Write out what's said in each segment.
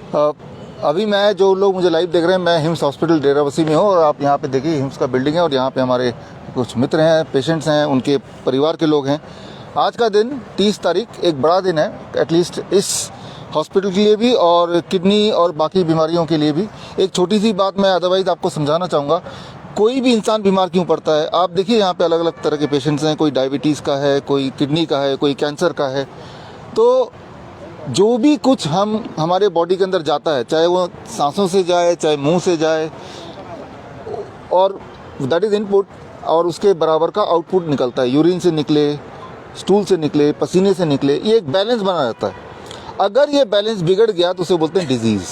अ, अभी मैं जो लोग मुझे लाइव देख रहे हैं, मैं हिम्स हॉस्पिटल डेराबस्सी में हूँ और आप यहाँ पे देखिए हिम्स का बिल्डिंग है और यहाँ पे हमारे कुछ मित्र हैं, पेशेंट्स हैं, उनके परिवार के लोग हैं। आज का दिन 30 तारीख एक बड़ा दिन है, एटलीस्ट इस हॉस्पिटल के लिए भी और किडनी और बाकी बीमारियों के लिए भी। एक छोटी सी बात मैं अदरवाइज आपको समझाना चाहूँगा, कोई भी इंसान बीमार क्यों पड़ता है। आप देखिए यहाँ पे अलग अलग तरह के पेशेंट्स हैं, कोई डायबिटीज़ का है, कोई किडनी का है, कोई कैंसर का है। तो जो भी कुछ हमारे बॉडी के अंदर जाता है, चाहे वो सांसों से जाए, चाहे मुंह से जाए, और दैट इज़ इनपुट और उसके बराबर का आउटपुट निकलता है। यूरिन से निकले, स्टूल से निकले, पसीने से निकले, ये एक बैलेंस बना रहता है। अगर ये बैलेंस बिगड़ गया तो उसे बोलते हैं डिजीज़।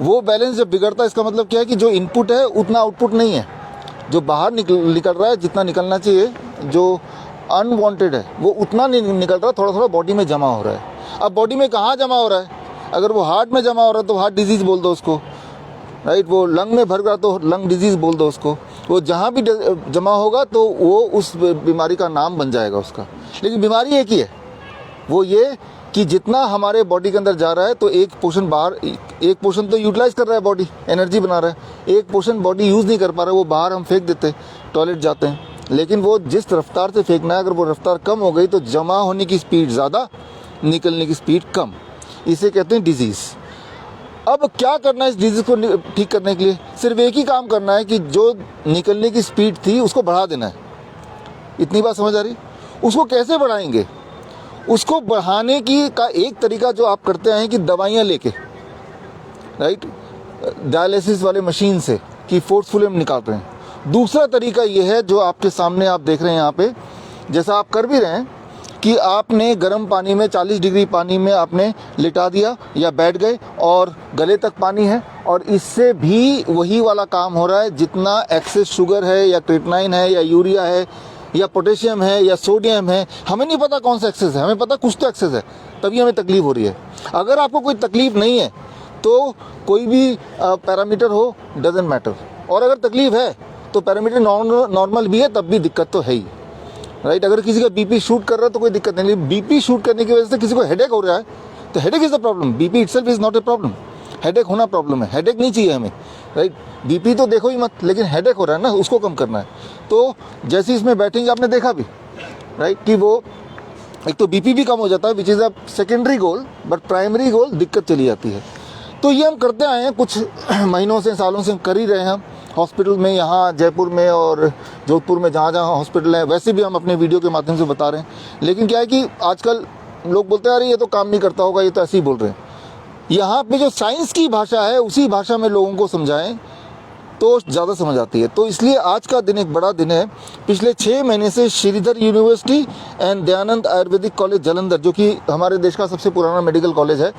वो बैलेंस जब बिगड़ता है, इसका मतलब क्या है कि जो इनपुट है उतना आउटपुट नहीं है। जो बाहर निकल रहा है, जितना निकलना चाहिए, जो अनवांटेड है वो उतना नहीं निकल रहा, थोड़ा थोड़ा बॉडी में जमा हो रहा है। अब बॉडी में कहाँ जमा हो रहा है? अगर वो हार्ट में जमा हो रहा है तो हार्ट डिजीज़ बोल दो उसको, राइट। वो लंग में भर गया तो लंग डिजीज़ बोल दो उसको। वो जहाँ भी जमा होगा तो वो उस बीमारी का नाम बन जाएगा उसका। लेकिन बीमारी एक ही है, वो ये कि जितना हमारे बॉडी के अंदर जा रहा है तो एक पोर्शन बाहर, एक पोर्शन तो यूटिलाइज कर रहा है, बॉडी एनर्जी बना रहा है, एक पोर्शन बॉडी यूज़ नहीं कर पा रहा है, वो बाहर हम फेंक देते, टॉयलेट जाते हैं। लेकिन वो जिस रफ्तार से फेंकना है, अगर वो रफ्तार कम हो गई तो जमा होने की स्पीड ज़्यादा, निकलने की स्पीड कम। इसे कहते हैं डिजीज़। अब क्या करना है इस डिजीज़ को ठीक करने के लिए? सिर्फ एक ही काम करना है कि जो निकलने की स्पीड थी उसको बढ़ा देना है। इतनी बात समझ आ रही? उसको कैसे बढ़ाएंगे? उसको बढ़ाने की का एक तरीका जो आप करते हैं कि दवाइयाँ लेके, राइट, डायलिसिस वाले मशीन से कि फोर्सफुली हम निकाल रहे हैं। दूसरा तरीका ये है जो आपके सामने आप देख रहे हैं यहाँ पे, जैसा आप कर भी रहे हैं कि आपने गर्म पानी में 40 डिग्री पानी में आपने लिटा दिया या बैठ गए और गले तक पानी है, और इससे भी वही वाला काम हो रहा है। जितना एक्सेस शुगर है या क्रिएटिनिन है या यूरिया है या पोटेशियम है या सोडियम है, हमें नहीं पता कौन सा एक्सेस है, हमें पता कुछ तो एक्सेस है, तभी हमें तकलीफ हो रही है। अगर आपको कोई तकलीफ नहीं है तो कोई भी पैरामीटर हो डजेंट मैटर, और अगर तकलीफ है तो पैरामीटर नॉर्मल भी है तब भी दिक्कत तो है ही, राइट। अगर किसी का बीपी शूट कर रहा है तो कोई दिक्कत नहीं, लेकिन बीपी शूट करने की वजह से किसी को हेडेक हो रहा है तो headache is the problem. BP itself is not a problem, headache होना प्रॉब्लम है। हेडेक नहीं चाहिए हमें, राइट। बीपी तो देखो ही मत, लेकिन हेडेक हो रहा है ना, उसको कम करना है। तो जैसे इसमें बैठेंगे, आपने देखा भी, राइट, कि वो एक तो बीपी भी कम हो जाता है, which is a secondary goal, but primary goal दिक्कत चली जाती है। तो ये हम करते आए हैं कुछ महीनों से, सालों से हम कर ही रहे हैं। हम हॉस्पिटल में, यहाँ जयपुर में और जोधपुर में जहाँ जहाँ हॉस्पिटल है, वैसे भी हम अपने वीडियो के माध्यम से बता रहे हैं। लेकिन क्या है कि आजकल लोग बोलते हैं अरे ये तो काम नहीं करता होगा, ये तो ऐसे ही बोल रहे हैं। यहाँ पे जो साइंस की भाषा है उसी भाषा में लोगों को समझाएं तो ज़्यादा समझ आती है। तो इसलिए आज का दिन एक बड़ा दिन है। पिछले 6 महीने से Shridhar university and Dayanand Ayurvedic college Jalandhar, जो कि हमारे देश का सबसे पुराना मेडिकल कॉलेज है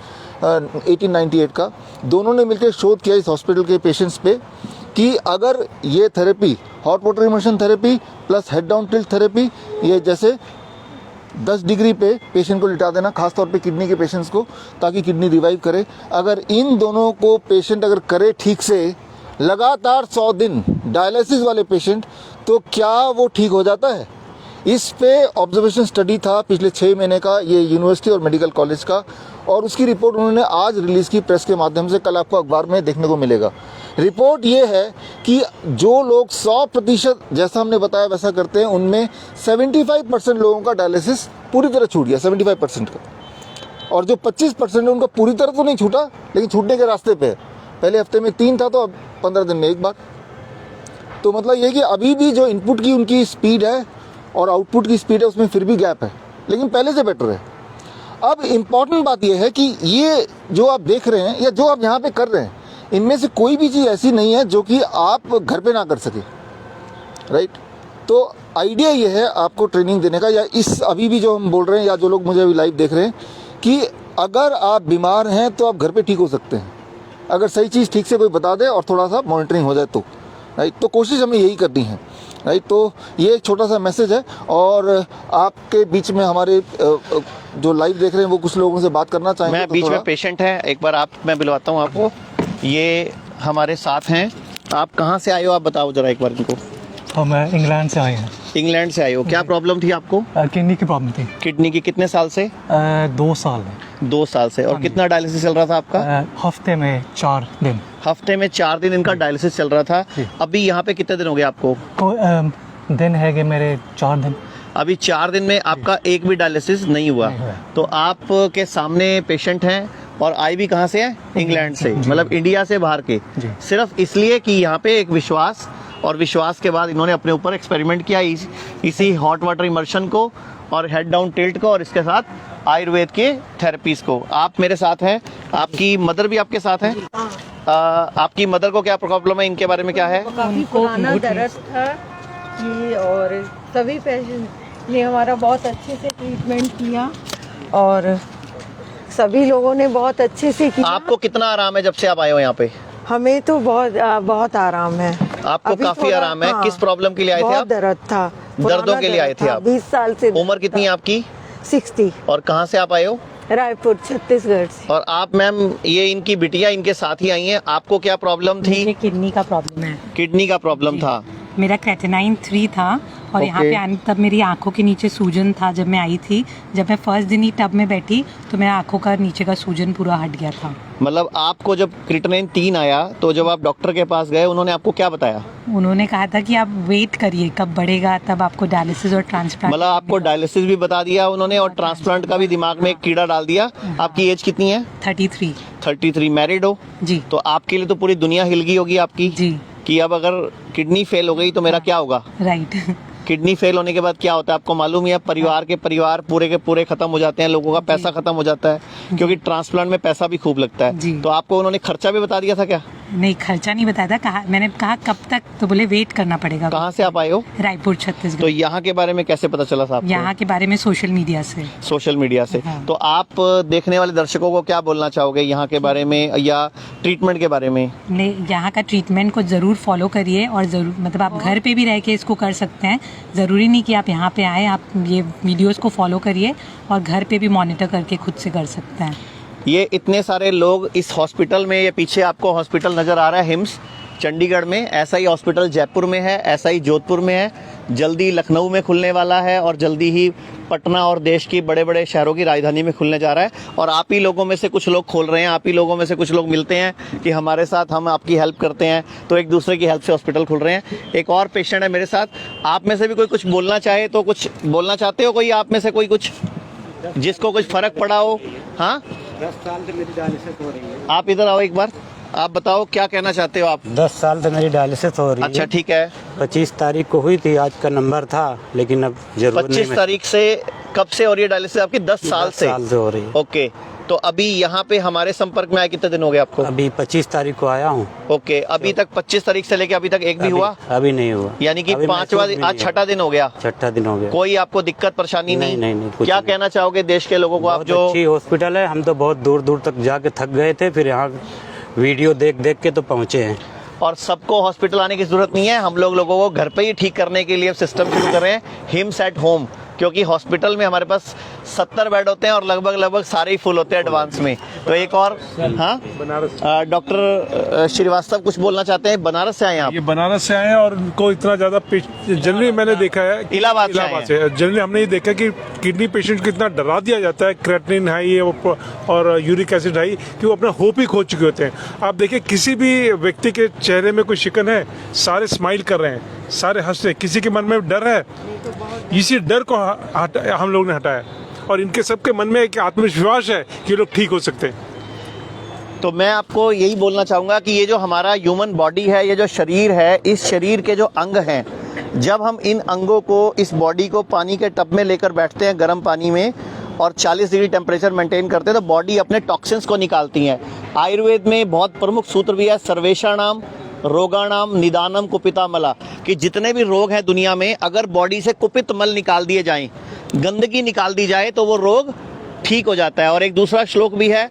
1898 का, दोनों ने मिलकर शोध किया इस हॉस्पिटल के पेशेंट्स पे कि अगर ये therapy, hot water immersion therapy plus head down tilt therapy, ये जैसे 10 डिग्री पे पेशेंट को लिटा देना, खासतौर पे किडनी के पेशेंट्स को, ताकि किडनी रिवाइव करे, अगर इन दोनों को पेशेंट अगर करे ठीक से लगातार 100 दिन, डायलिसिस वाले पेशेंट, तो क्या वो ठीक हो जाता है? इस पे ऑब्जर्वेशन स्टडी था पिछले 6 महीने का, ये यूनिवर्सिटी और मेडिकल कॉलेज का, और उसकी रिपोर्ट उन्होंने आज रिलीज़ की प्रेस के माध्यम से। कल आपको अखबार में देखने को मिलेगा। रिपोर्ट ये है कि जो लोग 100% जैसा हमने बताया वैसा करते हैं, उनमें 75% लोगों का डायलिसिस पूरी तरह छूट गया, 75% का। और जो 25% है उनका पूरी तरह तो नहीं छूटा, लेकिन छूटने के रास्ते पे है। पहले हफ्ते में 3 था तो अब 15 दिन में 1 बार। तो मतलब ये कि अभी भी जो इनपुट की उनकी स्पीड है और आउटपुट की स्पीड है उसमें फिर भी गैप है, लेकिन पहले से बेटर है। अब इम्पॉर्टेंट बात यह है कि ये जो आप देख रहे हैं या जो आप यहाँ पे कर रहे हैं, इनमें से कोई भी चीज़ ऐसी नहीं है जो कि आप घर पे ना कर सके, राइट। तो आइडिया ये है आपको ट्रेनिंग देने का, या इस अभी भी जो हम बोल रहे हैं, या जो लोग मुझे अभी लाइव देख रहे हैं, कि अगर आप बीमार हैं तो आप घर पे ठीक हो सकते हैं, अगर सही चीज़ ठीक से कोई बता दे और थोड़ा सा मॉनिटरिंग हो जाए तो, राइट। तो कोशिश हमें यही करनी है, राइट। तो ये एक छोटा सा मैसेज है। और आपके बीच में हमारे जो लाइव देख रहे हैं वो कुछ लोगों से बात करना चाहेंगे। मैं तो बीच में पेशेंट है, एक बार मैं बुलवाता हूँ आपको। ये हमारे साथ हैं। आप कहाँ से आए हो, आप बताओ जरा एक बार इनको। हम इंग्लैंड से आए हैं। इंग्लैंड से आए हो, क्या प्रॉब्लम थी आपको? किडनी की प्रॉब्लम थी। किडनी की कितने साल से? 2 साल है। 2 साल से। और कितना डायलिसिस चल रहा था आपका? हफ्ते में 4 दिन। हफ्ते में 4 दिन इनका डायलिसिस चल रहा था। अभी यहाँ पे कितने दिन हो गए आपको? दिन है कि मेरे 4 दिन। अभी 4 दिन में आपका एक भी डायलिसिस नहीं हुआ। तो आप के सामने पेशेंट हैं और आए भी कहाँ से हैं? इंग्लैंड से, मतलब इंडिया से बाहर के। सिर्फ इसलिए कि यहाँ पे एक विश्वास, और विश्वास के बाद इन्होंने अपने ऊपर एक्सपेरिमेंट किया इसी हॉट वाटर इमर्शन को और हेड डाउन टिल्ट को और इसके साथ आयुर्वेद के थेरेपीज को। आप मेरे साथ हैं, आपकी मदर भी आपके साथ हैं। आपकी मदर को क्या प्रॉब्लम है, इनके बारे में क्या है? काफी पुराना दर्द था कि, और सभी पेशेंट ने हमारा बहुत अच्छे से ट्रीटमेंट किया और सभी लोगों ने बहुत अच्छे से किया। आपको कितना आराम है जब से आप आए हो यहाँ पे? हमें तो बहुत आराम है। आपको काफी आराम है। हाँ, किस प्रॉब्लम के लिए आए थे आप? दर्द था, दर्दों के लिए आए थे आप? 20 साल से। उम्र कितनी है आपकी? 60। और कहाँ से आप आए हो? रायपुर, छत्तीसगढ़ से। और आप मैम, ये इनकी बिटिया इनके साथ ही आई हैं। आपको क्या प्रॉब्लम थी? मुझे किडनी का प्रॉब्लम है। किडनी का प्रॉब्लम था। मेरा क्रेटिनाइन 3 था और यहाँ पे आने तब मेरी आंखों के नीचे सूजन था। जब मैं आई थी, जब मैं फर्स्ट दिन ही टब में बैठी तो मेरा आंखों का नीचे का सूजन पूरा हट गया था। मतलब आपको जब क्रिएटिनिन 3 आया तो जब आप डॉक्टर के पास गए, उन्होंने आपको क्या बताया? उन्होंने कहा था कि आप वेट करिए, कब बढ़ेगा तब आपको डायलिसिस और ट्रांसप्लांट। मतलब आपको डायलिसिस भी बता दिया उन्होंने और ट्रांसप्लांट का भी दिमाग में एक कीड़ा डाल दिया। आपकी एज कितनी है? 33। 33। मैरिड हो? जी। तो आपके लिए तो पूरी दुनिया हिल गई होगी आपकी जी। कि अब अगर किडनी फेल हो गई तो मेरा क्या होगा? राइट। किडनी फेल होने के बाद क्या होता है आपको मालूम ही है? परिवार के पूरे खत्म हो जाते हैं, लोगों का पैसा खत्म हो जाता है, क्योंकि ट्रांसप्लांट में पैसा भी खूब लगता है। तो आपको उन्होंने खर्चा भी बता दिया था क्या? नहीं, खर्चा नहीं बताया था। मैंने कहा कब तक, तो बोले वेट करना पड़ेगा। कहाँ से आप आए हो? रायपुर, छत्तीसगढ़। तो यहाँ के बारे में कैसे पता चला था आपको? यहाँ के बारे में सोशल मीडिया से। सोशल मीडिया से। हाँ। तो आप देखने वाले दर्शकों को क्या बोलना चाहोगे यहाँ के बारे में या ट्रीटमेंट के बारे में? यहाँ का ट्रीटमेंट को ज़रूर फॉलो करिए और ज़रूर, मतलब आप घर पे भी रह के इसको कर सकते हैं। ज़रूरी नहीं कि आप यहाँ पे आए, आप ये वीडियोस को फॉलो करिए और घर पे भी मॉनिटर करके खुद से कर सकते हैं। ये इतने सारे लोग इस हॉस्पिटल में, ये पीछे आपको हॉस्पिटल नज़र आ रहा है हिम्स चंडीगढ़ में, ऐसा ही हॉस्पिटल जयपुर में है, ऐसा ही जोधपुर में है, जल्दी लखनऊ में खुलने वाला है और जल्दी ही पटना और देश की बड़े बड़े शहरों की राजधानी में खुलने जा रहा है। और आप ही लोगों में से कुछ लोग खोल रहे हैं, आप ही लोगों में से कुछ लोग मिलते हैं कि हमारे साथ, हम आपकी हेल्प करते हैं, तो एक दूसरे की हेल्प से हॉस्पिटल खुल रहे हैं। एक और पेशेंट है मेरे साथ, आप में से भी कोई कुछ बोलना चाहे तो कुछ बोलना चाहते हो? कोई आप में से कोई कुछ जिसको कुछ फर्क पड़ा हो? हाँ, 10 साल से मेरी डायलिसिस हो रही है। आप इधर आओ एक बार, आप बताओ क्या कहना चाहते हो आप? 10 साल से मेरी डायलिसिस हो रही है। अच्छा, ठीक है। 25 तारीख को हुई थी, आज का नंबर था, लेकिन अब जरूर 25 तारीख से कब से हो रही है डायलिसिस आपकी? 10 साल से। 10 साल से हो रही है। ओके, तो अभी यहाँ पे हमारे संपर्क में आए कितने दिन हो गए आपको? अभी 25 तारीख को आया हूँ। ओके, अभी तक 25 तारीख से लेके अभी तक एक भी हुआ? अभी नहीं हुआ। यानी कि अभी 5वां, महसूस भी आज नहीं 6ठा दिन हो गया। 6ठा दिन हो गया। कोई आपको दिक्कत परेशानी नहीं? नहीं, कुछ क्या नहीं। कहना चाहोगे देश के लोगों को? आप बहुत जो अच्छी हॉस्पिटल है, हम तो बहुत दूर दूर तक जाके थक गए थे, फिर यहाँ वीडियो देख देख के तो पहुँचे हैं। और सबको हॉस्पिटल आने की जरूरत नहीं है, हम लोगों को घर पे ही ठीक करने के लिए सिस्टम शुरू कर रहे हैं, हिम्स एट होम। क्योंकि हॉस्पिटल में हमारे पास 70 बेड होते हैं और लगभग सारे ही फुल होते हैं एडवांस में। तो एक और, हाँ, डॉक्टर श्रीवास्तव कुछ बोलना चाहते हैं? बनारस से आए आप? ये बनारस से आए हैं और इनको इतना ज्यादा जनरली मैंने देखा है, इलाहाबाद से जनरली हमने ये देखा कि किडनी पेशेंट को इतना डरा दिया जाता है, क्रेटिनिन हाई और यूरिक एसिड हाई, कि वो अपना होप ही खो चुके होते हैं। आप देखिए, किसी भी व्यक्ति के चेहरे में कोई शिकन है, सारे स्माइल कर रहे हैं, सारे हंस रहे हैं। किसी के मन में डर है, इसी डर को हम लोग ने हटाया और इनके सबके मन में एक आत्मविश्वास है कि लोग ठीक हो सकते हैं। तो मैं आपको यही बोलना चाहूँगा कि ये जो हमारा ह्यूमन बॉडी है, ये जो शरीर है, इस शरीर के जो अंग हैं, जब हम इन अंगों को, इस बॉडी को पानी के टब में लेकर बैठते हैं गर्म पानी में और 40 डिग्री टेम्परेचर मेंटेन करते हैं, तो बॉडी अपने टॉक्सिन्स को निकालती है। आयुर्वेद में बहुत प्रमुख सूत्र भी है, सर्वेषाणाम रोगाणाम निदानम कुपितामला, कि जितने भी रोग हैं दुनिया में, अगर बॉडी से कुपित मल निकाल दिए जाएं, गंदगी निकाल दी जाए, तो वो रोग ठीक हो जाता है। और एक दूसरा श्लोक भी है,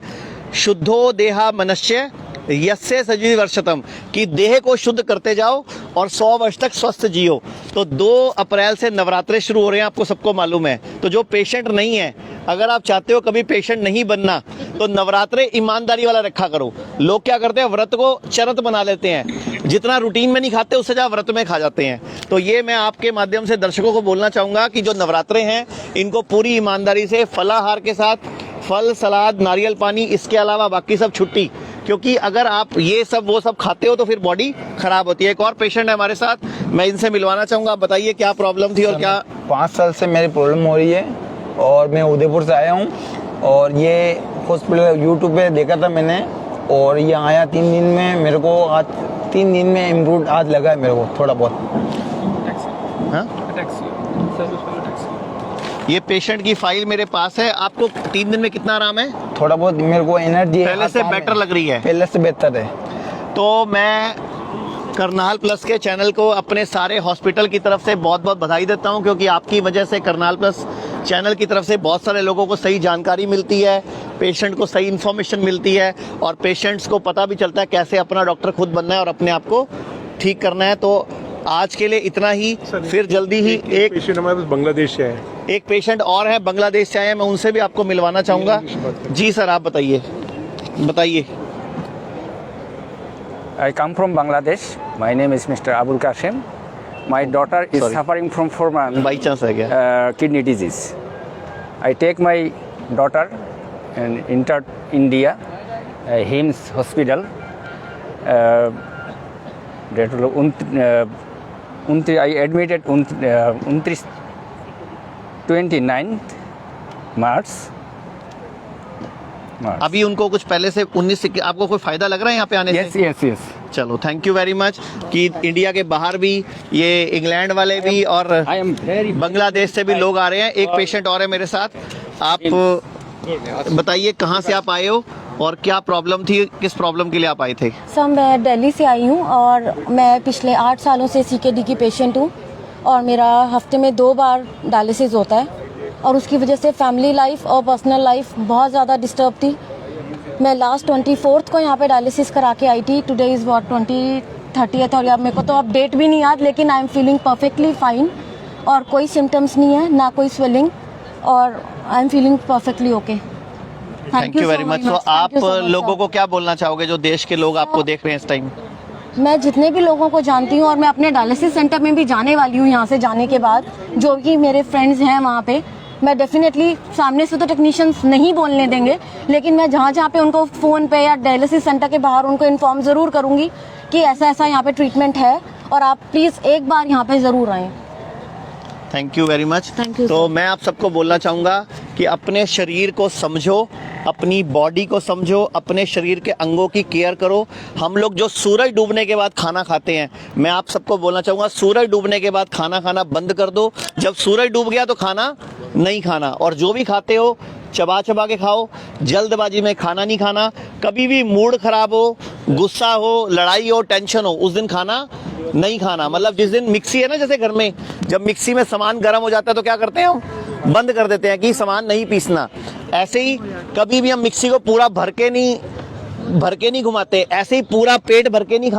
शुद्धो देहा मनुष्य यस्य सजी वर्षतम, कि देह को शुद्ध करते जाओ और 100 वर्ष तक स्वस्थ जियो। तो 2 अप्रैल से नवरात्रे शुरू हो रहे हैं, आपको सबको मालूम है। तो जो पेशेंट नहीं है, अगर आप चाहते हो कभी पेशेंट नहीं बनना, तो नवरात्रे ईमानदारी वाला रखा करो। लोग क्या करते हैं, व्रत को चरत बना लेते हैं। जितना रूटीन में नहीं खाते उससे ज़्यादा व्रत में खा जाते हैं। तो ये मैं आपके माध्यम से दर्शकों को बोलना चाहूँगा कि जो नवरात्रे हैं इनको पूरी ईमानदारी से फलाहार के साथ फल, सलाद, नारियल पानी, इसके अलावा बाकी सब छुट्टी, क्योंकि अगर आप ये सब वो सब खाते हो तो फिर बॉडी खराब होती है। एक और पेशेंट है हमारे साथ, मैं इनसे मिलवाना चाहूँगा। आप बताइए क्या प्रॉब्लम थी और क्या? 5 साल से मेरी प्रॉब्लम हो रही है और मैं उदयपुर से आया हूँ और ये हॉस्पिटल यूट्यूब पे देखा था मैंने और ये आया 3 दिन में, मेरे को आज 3 दिन में इम्प्रूव आज लगा है मेरे को थोड़ा बहुत। हाँ? ये पेशेंट की फाइल मेरे पास है। आपको 3 दिन में कितना आराम है? थोड़ा बहुत मेरे को एनर्जी पहले से बेटर लग रही है? पहले से बेहतर है। तो मैं करनाल प्लस के चैनल को अपने सारे हॉस्पिटल की तरफ से बहुत बहुत बधाई देता हूं, क्योंकि आपकी वजह से करनाल प्लस चैनल की तरफ से बहुत सारे लोगों को सही जानकारी मिलती है, पेशेंट को सही इन्फॉर्मेशन मिलती है और पेशेंट्स को पता भी चलता है कैसे अपना डॉक्टर खुद बनना है और अपने आप को ठीक करना है। तो आज के लिए इतना ही, फिर जल्दी ही एक पेशेंट हमारे पास बांग्लादेश से है। एक पेशेंट और है बांग्लादेश से आए हैं, मैं उनसे भी आपको मिलवाना चाहूँगा। जी सर, आप बताइए। I come from Bangladesh. My name is Mr. Abul Qasim. My daughter is Sorry. suffering from 4 months by chance है क्या? kidney disease. I take my daughter and entered India, HIMS hospital. I admitted 29th March. अभी उनको कुछ पहले से 19 से आपको कोई फायदा लग रहा है यहाँ पे आने Yes, से? yes, yes. चलो, थैंक यू वेरी मच कि इंडिया के बाहर भी, ये इंग्लैंड वाले भी और I am very बांग्लादेश से भी लोग आ रहे हैं। एक पेशेंट और है मेरे साथ। आप बताइए कहाँ से आप आए हो और क्या प्रॉब्लम थी, किस प्रॉब्लम के लिए आप आए थे? सर, मैं दिल्ली से आई हूँ और मैं पिछले 8 सालों से CKD की पेशेंट हूँ और मेरा हफ्ते में 2 बार डायलिसिस होता है और उसकी वजह से फैमिली लाइफ और पर्सनल लाइफ बहुत ज़्यादा डिस्टर्ब थी। मैं लास्ट 24th को यहाँ पे डायलिसिस करा के आई थी। टुडे इज़ व्हाट 30th और यार मेरे को तो अब डेट भी नहीं याद, लेकिन I am feeling perfectly fine और कोई सिम्टम्स नहीं है, ना कोई स्वेलिंग और I am feeling perfectly okay. Thank you very much. तो आप लोगों को क्या बोलना चाहोगे जो देश के लोग आपको देख रहे हैं इस टाइम? मैं जितने भी लोगों को जानती हूँ और मैं अपने डायलिसिस सेंटर में भी जाने वाली हूँ यहाँ से जाने के बाद, जो कि मेरे फ्रेंड्स हैं वहाँ पे, मैं डेफिनेटली सामने से तो टेक्नीशियंस नहीं बोलने देंगे, लेकिन मैं जहाँ जहाँ पे उनको फ़ोन पे या डायलिसिस सेंटर के बाहर उनको इन्फॉर्म ज़रूर करूँगी कि ऐसा ऐसा यहाँ पे ट्रीटमेंट है और आप प्लीज़ एक बार यहाँ पे ज़रूर आएँ। Thank you very much. Thank you, तो sir. मैं आप सबको बोलना चाहूँगा कि अपने शरीर को समझो, अपनी बॉडी को समझो, अपने शरीर के अंगों की केयर करो। हम लोग जो सूरज डूबने के बाद खाना खाते हैं, मैं आप सबको बोलना चाहूँगा सूरज डूबने के बाद खाना खाना बंद कर दो। जब सूरज डूब गया तो खाना नहीं खाना, और जो भी खाते हो चबा चबा के खाओ, जल्दबाजी में खाना नहीं खाना। कभी भी मूड खराब हो, गुस्सा हो, लड़ाई हो, टेंशन हो, उस दिन खाना नहीं खाना। मतलब जिस दिन मिक्सी है ना, जैसे घर में जब मिक्सी में सामान गर्म हो जाता है तो क्या करते हैं हम? बंद कर देते हैं कि सामान नहीं पीसना। ऐसे ही कभी भी हम मिक्सी को पूरा भर के नहीं घुमाते, ऐसे ही पूरा पेट भर के नहीं खा